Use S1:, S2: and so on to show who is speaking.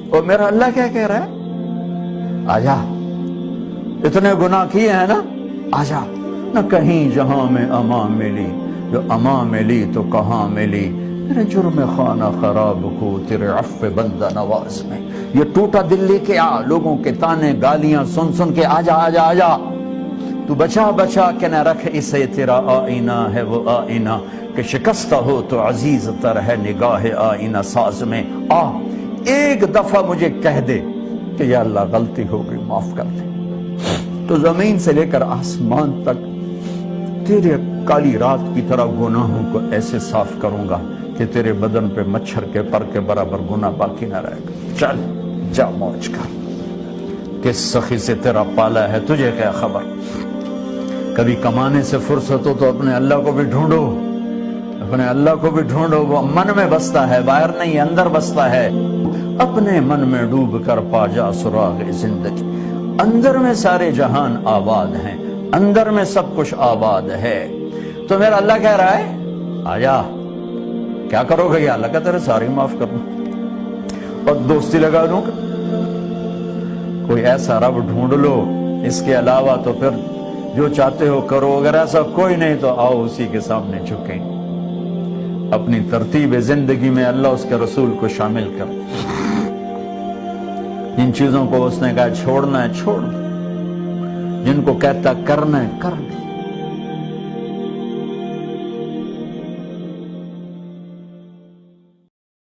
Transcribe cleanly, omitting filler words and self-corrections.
S1: اور میرا اللہ کیا کہہ رہا ہے؟ آجا، اتنے گناہ کیے ہیں نا، آجا، نہ کہیں جہاں میں امان ملی، جو امان ملی تو کہاں ملی، میرے جرم خانہ خراب کو تیرے عفو بندہ نواز میں، یہ ٹوٹا دل لے کے آ، لوگوں کے تانے گالیاں سن سن کے آجا آجا آجا، تو بچا بچا کے نہ رکھ اسے، تیرا آئینہ ہے وہ آئینہ کہ شکستہ ہو تو عزیز تر ہے نگاہ آئینہ ساز میں، آ ایک دفعہ مجھے کہہ دے کہ یا اللہ غلطی ہو گئی معاف کر دے، تو زمین سے لے کر آسمان تک تیرے کالی رات کی طرح گناہوں کو ایسے صاف کروں گا کہ تیرے بدن پہ مچھر کے پر کے برابر گناہ باقی نہ رہے گا۔ چل جا موج کر، کس سخی سے تیرا پالا ہے تجھے کیا خبر۔ کبھی کمانے سے فرصت ہو تو اپنے اللہ کو بھی ڈھونڈو، اپنے اللہ کو بھی ڈھونڈو، وہ من میں بستا ہے، باہر نہیں اندر بستا ہے۔ اپنے من میں ڈوب کر پا جا سراغ زندگی، اندر میں سارے جہان آباد ہیں، اندر میں سب کچھ آباد ہے۔ تو میرا اللہ کہہ رہا ہے آجا، کیا کرو گے؟ یا اللہ کا تیرے ساری معاف کر دوں اور دوستی لگا دوں، کوئی ایسا رب ڈھونڈ لو، اس کے علاوہ تو پھر جو چاہتے ہو کرو، اگر ایسا کوئی نہیں تو آؤ اسی کے سامنے جھکیں، اپنی ترتیب زندگی میں اللہ اس کے رسول کو شامل کر۔ جن چیزوں کو اس نے کہا چھوڑنا ہے چھوڑ، جن کو کہتا کرنا ہے کرنا۔